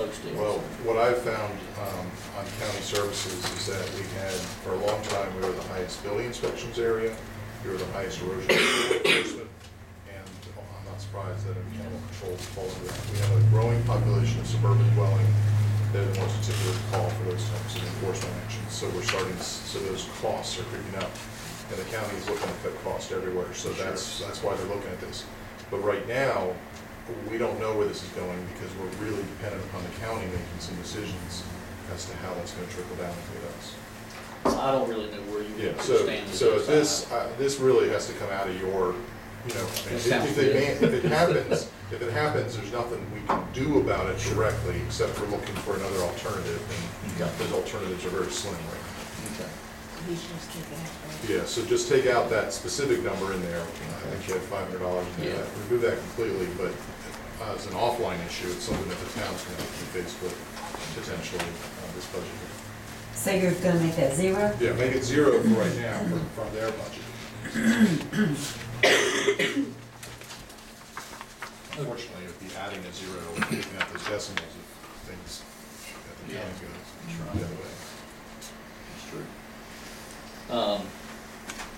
folks do. Well, what I've found on county services is that we had, for a long time, we were the highest building inspections area, we were the highest erosion enforcement, and I'm not surprised that animal control fall into that. We have a growing population of suburban dwelling. They're the most particular call for those types of enforcement actions. So we're starting, so those costs are creeping up. And the county is looking to cut costs everywhere, so that's why they're looking at this. But right now, we don't know where this is going because we're really dependent upon the county making some decisions as to how that's gonna trickle down to us. I don't really know where you stand. So this really has to come out of your, you know, if it happens, there's nothing we can do about it directly, except for looking for another alternative, and those alternatives are very slim right now. Okay. Yeah, so just take out that specific number in there. I think you have $500 in there. Remove that completely, but as an offline issue, it's something that the town's going to be faced with potentially this budget year. So you're going to make that zero? Yeah, make it zero for right now from their budget. Unfortunately, it would be adding a zero, taking out those decimals if things at the county goes the other way. That's true.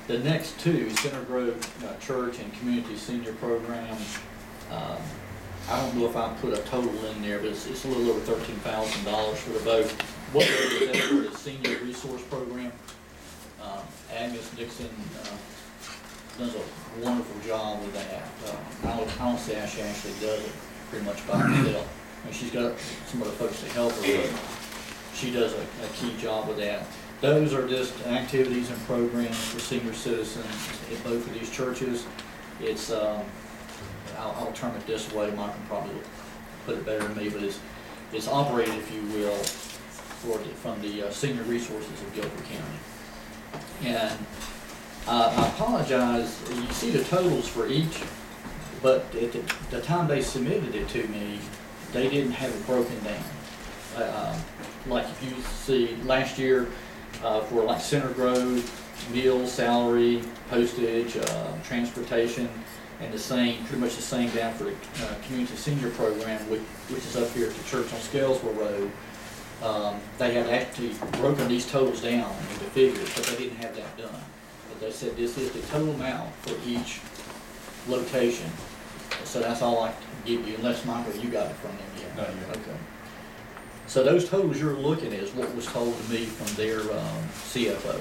The next two, Center Grove Church and Community Senior Program, I don't know if I put a total in there, but it's a little over $13,000 for the both. What is that for the Senior Resource Program? Agnes Dixon does a wonderful job with that. I don't say she actually does it pretty much by herself. I mean, she's got some other folks to help her, but she does a key job with that. Those are just activities and programs for senior citizens at both of these churches. It's, I'll term it this way, Mike can probably put it better than me, but it's operated, if you will, from the senior resources of Guilford County. And I apologize, you see the totals for each, but at the time they submitted it to me, they didn't have it broken down. Like if you see last year, for like Center Grove, meals, salary, postage, transportation, and pretty much the same down for the Community Senior Program, which is up here at the church on Scalesville Road. They have actually broken these totals down into figures, but they didn't have that done. But they said this is the total amount for each location. So that's all I can give you, unless, Michael, you got it from them yet. Not yet. Okay. So those totals you're looking at is what was told to me from their CFO,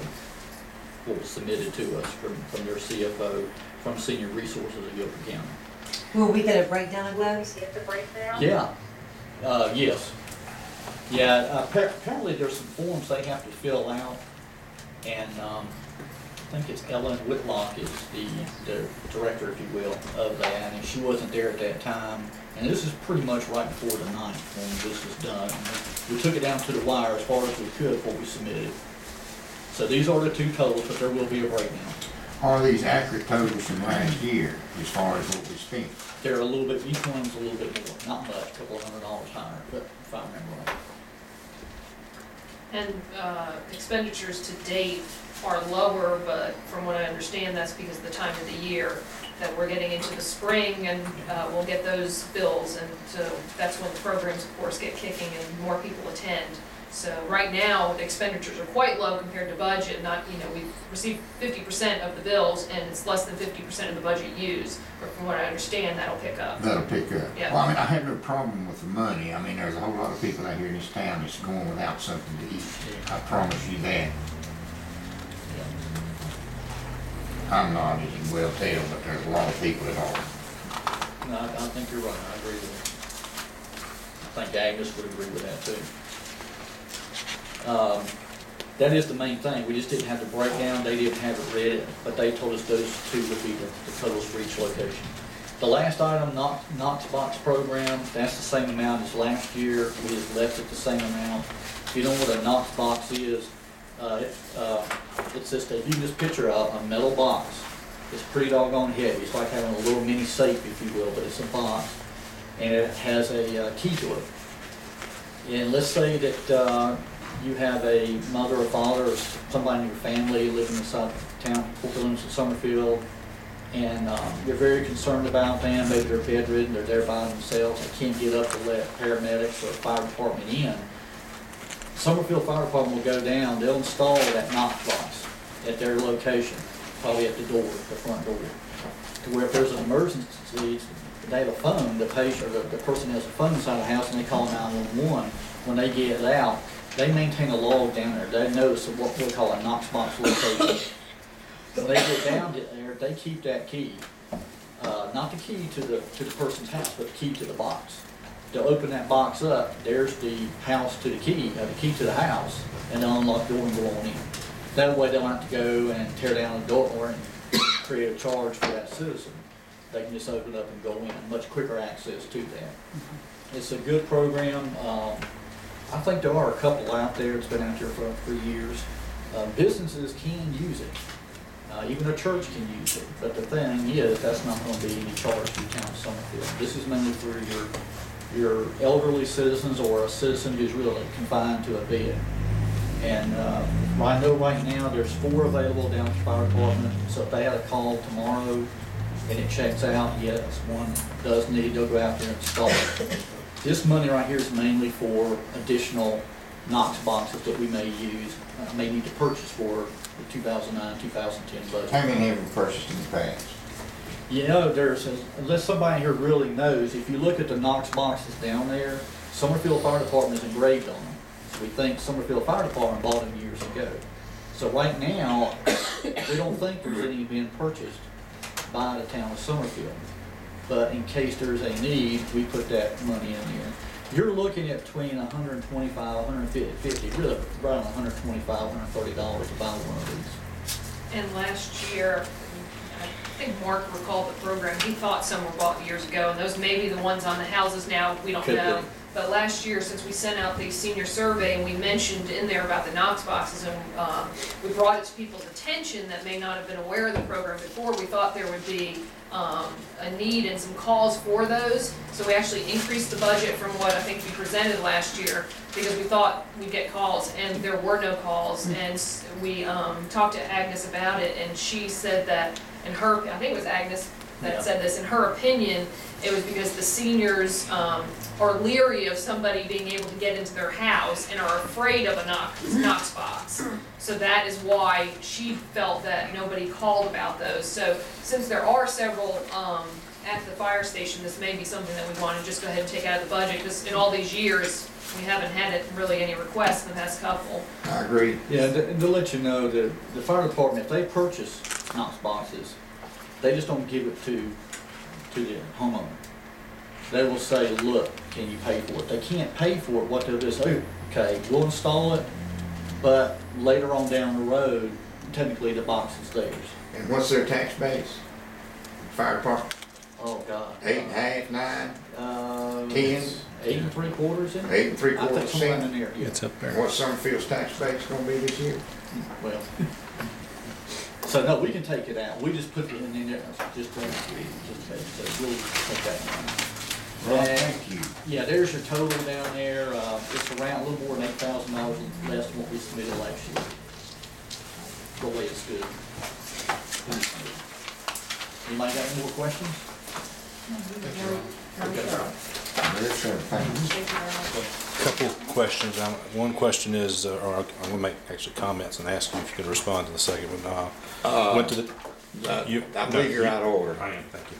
what was submitted to us from their CFO from Senior Resources of Guilford County. Will we get a breakdown of those? Get the breakdown? Yeah. Yes. Yeah. Apparently there's some forms they have to fill out, and I think it's Ellen Whitlock is the director, if you will, of that, and she wasn't there at that time. And this is pretty much right before the 9th when this is done. We took it down to the wire as far as we could before we submitted it. So these are the two totals, but there will be a breakdown. Are these accurate totals from last year as far as what we spent? They're a little bit, each one's a little bit more, not much, a couple of $100 higher, but if I remember right. And expenditures to date are lower, but from what I understand, that's because of the time of the year that we're getting into the spring, and we'll get those bills, and so that's when the programs, of course, get kicking and more people attend. So right now, the expenditures are quite low compared to budget. Not, we've received 50% of the bills, and it's less than 50% of the budget used. But from what I understand, that'll pick up. That'll pick up. Yeah. Well, I mean, I have no problem with the money. I mean, there's a whole lot of people out here in this town that's going without something to eat. I promise you that. I'm not, as you can well tell, but there's a lot of people at home. No, I think you're right. I agree with it. I think Agnes would agree with that too. That is the main thing. We just didn't have the breakdown. They didn't have it read, but they told us those two would be the totals for each location. The last item, Knox Box program, that's the same amount as last year. We just left it the same amount. If you know what a Knox Box is, it's just, if you can just picture a metal box. It's pretty doggone heavy. It's like having a little mini safe, if you will, but it's a box, and it has a key to it. And let's say that you have a mother or father or somebody in your family living inside town, Port Williams and Summerfield, And they're very concerned about them. Maybe they're bedridden, they're there by themselves, they can't get up to let paramedics or fire department in. Summerfield Fire Department will go down, they'll install that knock box at their location, probably at the door, the front door, to where if there's an emergency, they have a phone, the patient, or the person has a phone inside the house, and they call 911. When they get out, they maintain a log down there. They notice what we call a Knox box location. When they get down there, they keep that key, not the key to the person's house, but the key to the box. They'll open that box up. There's the house to the key to the house, and they'll unlock the door and go on in. That way, they don't have to go and tear down the door and create a charge for that citizen. They can just open up and go in. Much quicker access to that. It's a good program. I think there are a couple out there. It's been out there for years. Businesses can use it. Even a church can use it. But the thing is, that's not going to be any charge to the town of Summerfield. This is mainly for your elderly citizens or a citizen who's really confined to a bed. And I know right now there's 4 available down at the fire department. So if they had a call tomorrow and it checks out, yes, one does need, they'll go out there and install it. This money right here is mainly for additional Knox boxes that we may use, may need to purchase for the 2009-2010 budget. How many have we purchased in the past? You know, unless somebody here really knows, if you look at the Knox boxes down there, Summerfield Fire Department is engraved on them. So we think Summerfield Fire Department bought them years ago. So right now, we don't think there's any being purchased by the town of Summerfield. But in case there's a need, we put that money in there. You're looking at between $125, $150, really around $125, $130 to buy one of these. And last year, I think Mark recalled the program, he thought some were bought years ago, and those may be the ones on the houses now, we don't Could know. be. But last year, since we sent out the senior survey and we mentioned in there about the Knox boxes, and we brought it to people's attention that may not have been aware of the program before, we thought there would be a need and some calls for those. So we actually increased the budget from what I think we presented last year, because we thought we'd get calls, and there were no calls. And we talked to Agnes about it, and she said that in her, I think it was Agnes that said this, in her opinion, it was because the seniors are leery of somebody being able to get into their house and are afraid of a Knox box. So that is why she felt that nobody called about those. So since there are several at the fire station, this may be something that we want to just go ahead and take out of the budget, because in all these years, we haven't had it really any requests in the past couple. I agree. Yeah, and to let you know, the fire department, if they purchase Knox boxes, they just don't give it to the homeowner. They will say, look, can you pay for it? They can't pay for it. What they'll do is say, okay, we'll install it, but later on down the road, technically the box is theirs. And what's their tax base? Fire department? Oh, God. 8.5, 9, 10? 8 3/4 in it? 8 3/4%. I think somewhere in there, yeah. It's up And there. what's Summerfield's tax base gonna be this year? Well, so no, we can take it out. We just put it in there, just we'll take that one. Well, thank you. Yeah, there's your total down there. It's around a little more than $8,000 less than what we submitted last year. The way it's good. Anybody got any more questions? Yes, sir, thank you. Thank you very much. Couple questions. One question is, or I'm going to make actually comments and ask you if you could respond to the second one. Went to the. I believe you're out of order. I am, thank you.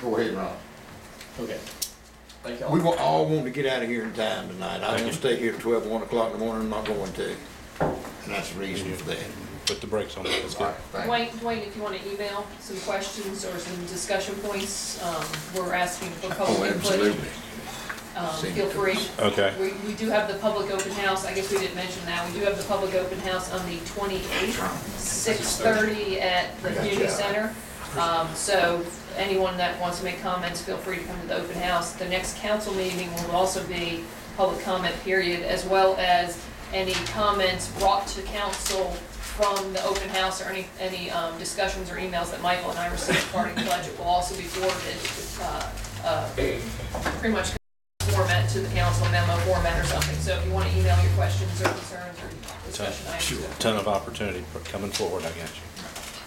Go ahead, Ron. Okay. Thank you. We all want to get out of here in time tonight. I Thank don't you. want to stay here till 12, 1 o'clock in the morning, I'm not going to. And that's the reason for that. Put the brakes on that. That's All good. right, thank you. Dwayne, if you want to email some questions or some discussion points, we're asking for Oh, public input. absolutely. Feel free. Okay. We do have the public open house, I guess we didn't mention that, we do have the public open house on the 28th, 6:30 at the community center. So anyone that wants to make comments, feel free to come to the open house. The next council meeting will also be public comment period, as well as any comments brought to council from the open house, or any discussions or emails that Michael and I received regarding the budget will also be forwarded, pretty much format to the council, memo format or something. So if you want to email your questions or concerns or discussion items. Ton of opportunity coming forward, I got you.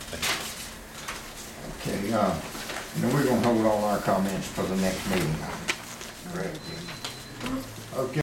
Thank you. Okay, and then we're gonna hold all our comments for the next meeting. Correct. Okay.